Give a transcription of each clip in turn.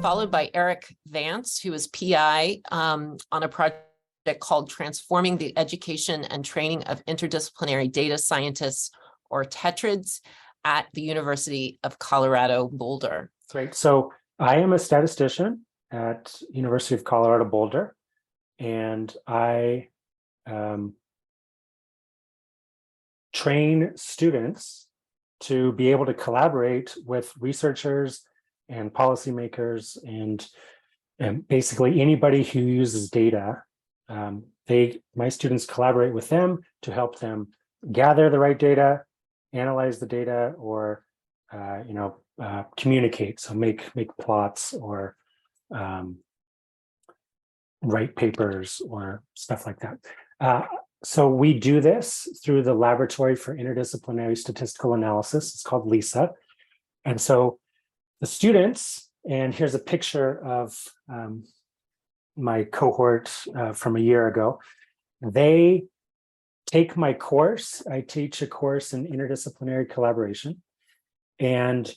followed by Eric Vance, who is PI on a project called Transforming the Education and Training of Interdisciplinary Data Scientists, or TETRIDS, at the University of Colorado, Boulder. Great. So I am a statistician at University of Colorado, Boulder, and I train students to be able to collaborate with researchers and policymakers and basically anybody who uses data. My students collaborate with them to help them gather the right data, analyze the data, or communicate. So make plots or write papers or stuff like that. So we do this through the Laboratory for Interdisciplinary Statistical Analysis. It's called LISA. And so the students, and here's a picture of my cohort from a year ago. They take my course. I teach a course in interdisciplinary collaboration. And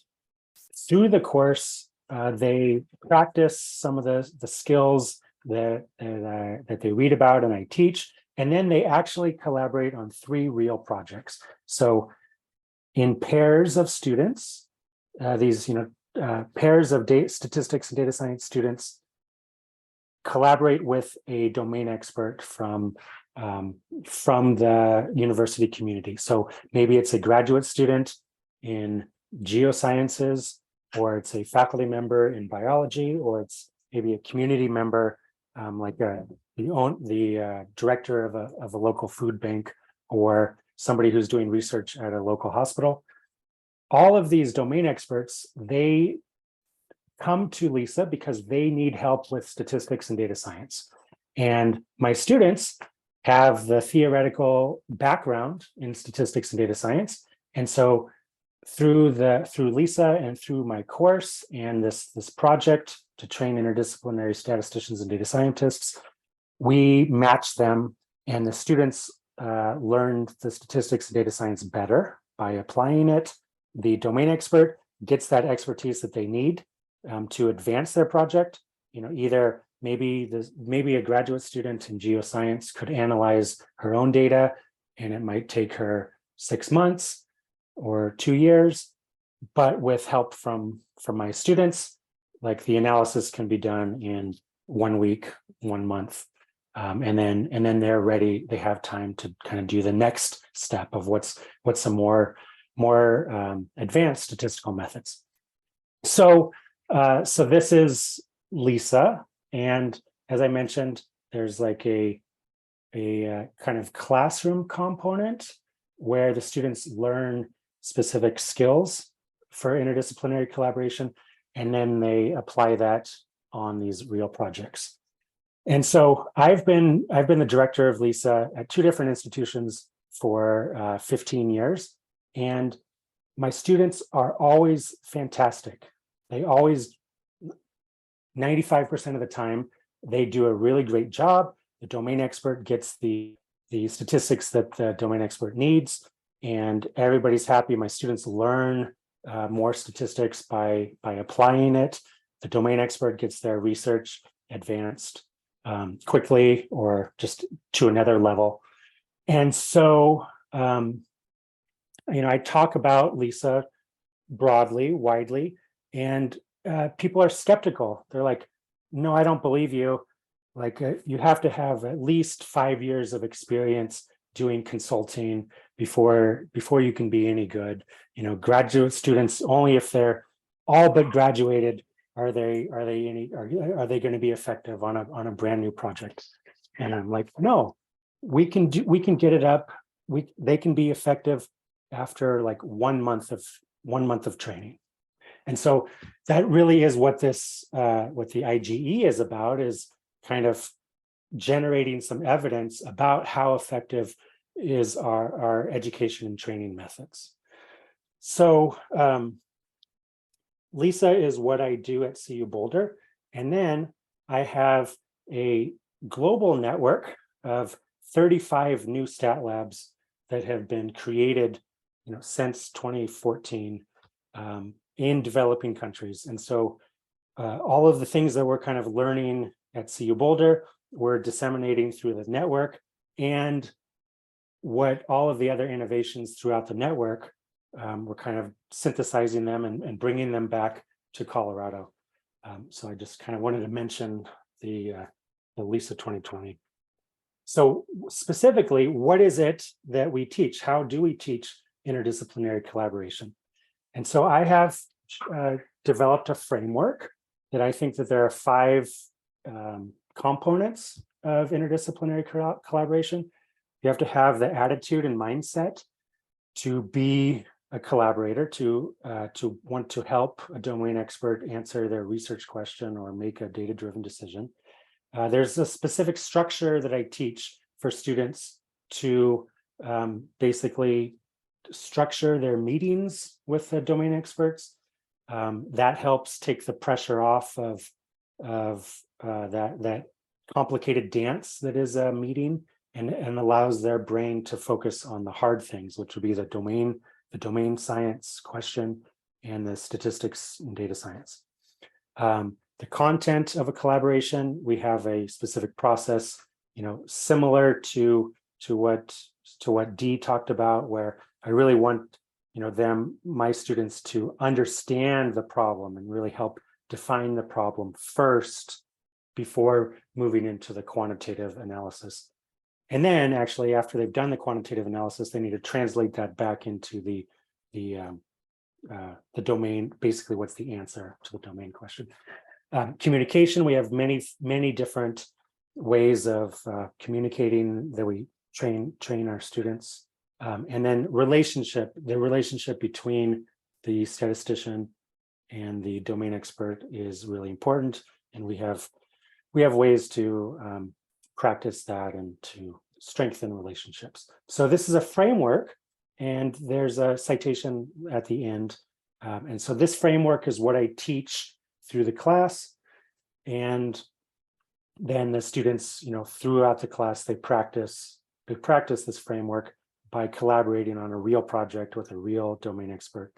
through the course, they practice some of the skills that they read about and I teach. And then they actually collaborate on 3 real projects. So in pairs of students, these pairs of statistics and data science students collaborate with a domain expert from the university community. So maybe it's a graduate student in geosciences, or it's a faculty member in biology, or it's maybe a community member like the director of a local food bank, or somebody who's doing research at a local hospital. All of these domain experts, they come to LISA because they need help with statistics and data science. And my students have the theoretical background in statistics and data science. And so through LISA and through my course and this project to train interdisciplinary statisticians and data scientists, we match them, and the students learned the statistics and data science better by applying it. The domain expert gets that expertise that they need to advance their project. Either maybe a graduate student in geoscience could analyze her own data, and it might take her 6 months or 2 years, but with help from my students, like the analysis can be done in 1 week, 1 month. And then they're ready. They have time to kind of do the next step of what's some more advanced statistical methods. So this is LISA, and as I mentioned, there's like a kind of classroom component where the students learn specific skills for interdisciplinary collaboration, and then they apply that on these real projects. And so I've been the director of LISA at 2 different institutions for 15 years, and my students are always fantastic. They always, 95% of the time, they do a really great job. The domain expert gets the statistics that the domain expert needs, and everybody's happy. My students learn more statistics by applying it. The domain expert gets their research advanced quickly, or just to another level. And so, I talk about LISA broadly, widely, and people are skeptical. They're like, no, I don't believe you. Like, you have to have at least 5 years of experience doing consulting before you can be any good. Graduate students, only if they're all but graduated are they going to be effective on a brand new project. And I'm like, no, we can get it up. They can be effective after like 1 month of training. And so that really is what what the IGE is about, is kind of generating some evidence about how effective is our education and training methods. So LISA is what I do at CU Boulder. And then I have a global network of 35 new stat labs that have been created since 2014 in developing countries. And so all of the things that we're kind of learning at CU Boulder, we're disseminating through the network, and what all of the other innovations throughout the network, we're kind of synthesizing them and bringing them back to Colorado. So I just kind of wanted to mention the LISA 2020. So specifically, what is it that we teach? How do we teach interdisciplinary collaboration? And so I have developed a framework that I think that there are 5 components of interdisciplinary collaboration. You have to have the attitude and mindset to be a collaborator, to want to help a domain expert answer their research question or make a data-driven decision. There's a specific structure that I teach for students to basically structure their meetings with the domain experts. That helps take the pressure off of that complicated dance that is a meeting, and allows their brain to focus on the hard things, which would be the domain science question and the statistics and data science. The content of a collaboration, we have a specific process, similar to what Dee talked about, where I really want my students to understand the problem and really help define the problem first before moving into the quantitative analysis. And then actually, after they've done the quantitative analysis, they need to translate that back into the domain, basically what's the answer to the domain question. Communication, we have many different ways of communicating that we train our students. And then the relationship between the statistician and the domain expert is really important. And we have ways to practice that and to strengthen relationships. So this is a framework, and there's a citation at the end. And so this framework is what I teach through the class. And then the students, throughout the class, they practice this framework by collaborating on a real project with a real domain expert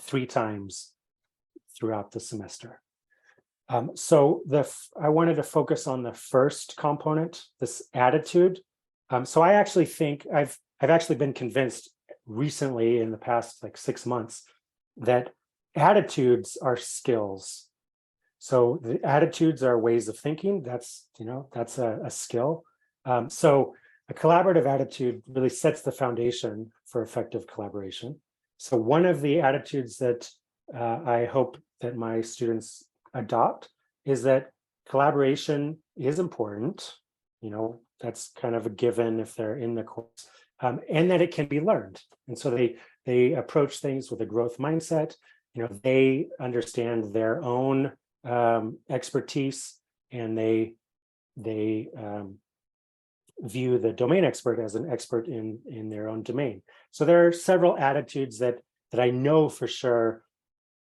3 times throughout the semester. So I wanted to focus on the first component, this attitude. So I actually think I've actually been convinced recently in the past 6 months that attitudes are skills. So the attitudes are ways of thinking. That's a skill. So a collaborative attitude really sets the foundation for effective collaboration. So one of the attitudes that I hope that my students adopt is that collaboration is important. That's kind of a given if they're in the course, and that it can be learned. And so they approach things with a growth mindset. They understand their own expertise, and they view the domain expert as an expert in their own domain. So there are several attitudes that I know for sure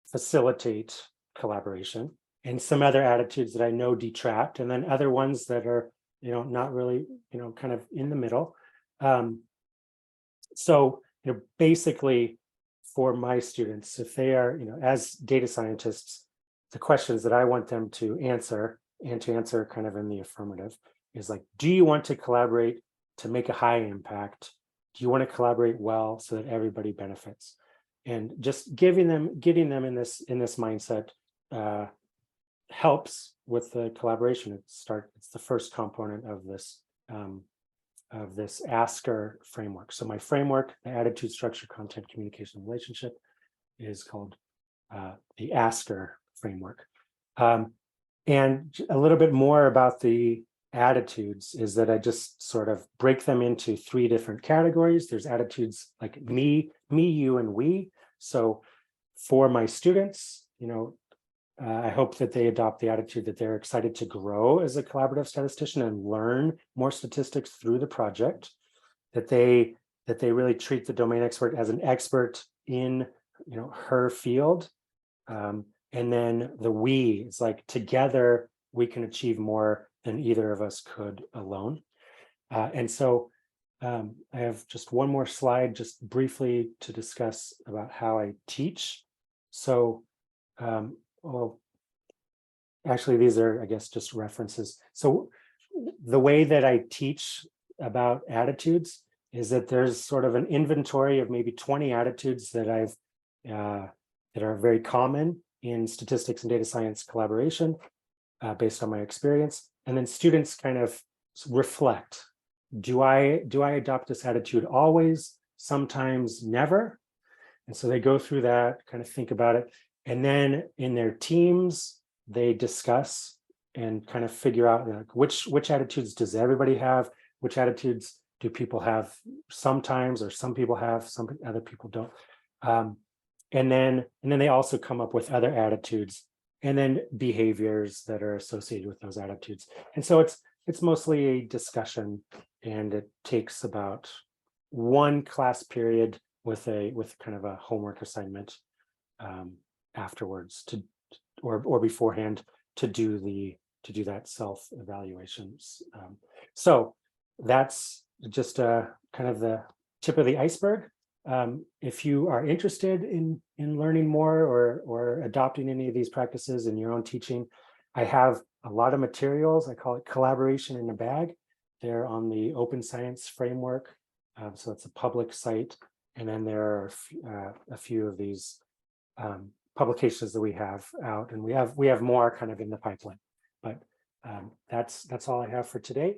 facilitate collaboration, and some other attitudes that I know detract, and then other ones that are not really kind of in the middle. So basically for my students, if they are as data scientists, the questions that I want them to answer, and to answer kind of in the affirmative, is do you want to collaborate to make a high impact? Do you want to collaborate well so that everybody benefits? And just getting them in this mindset helps with the collaboration. It's the first component of this ASKER framework. So my framework, the attitude, structure, content, communication, relationship, is called the ASKER framework. And a little bit more about the attitudes is that I just sort of break them into 3 different categories. There's attitudes like me, you, and we. So for my students, I hope that they adopt the attitude that they're excited to grow as a collaborative statistician and learn more statistics through the project, that they really treat the domain expert as an expert in her field. And then the we, it's together we can achieve more than either of us could alone. And so I have just one more slide just briefly to discuss about how I teach. So actually, these are, I guess, just references. So the way that I teach about attitudes is that there's sort of an inventory of maybe 20 attitudes that that are very common in statistics and data science collaboration, based on my experience. And then students kind of reflect. Do I adopt this attitude always? Sometimes never. And so they go through that, kind of think about it. And then in their teams, they discuss and kind of figure out like which attitudes does everybody have? Which attitudes do people have sometimes, or some people have, some other people don't. And then they also come up with other attitudes and then behaviors that are associated with those attitudes. And so it's mostly a discussion, and it takes about one class period with kind of a homework assignment afterwards or beforehand to do that self-evaluations. So that's just kind of the tip of the iceberg. If you are interested in learning more or adopting any of these practices in your own teaching, I have a lot of materials. I call it Collaboration in a Bag. They're on the Open Science Framework. So it's a public site. And then there are a few of these publications that we have out, and we have more kind of in the pipeline. But that's all I have for today.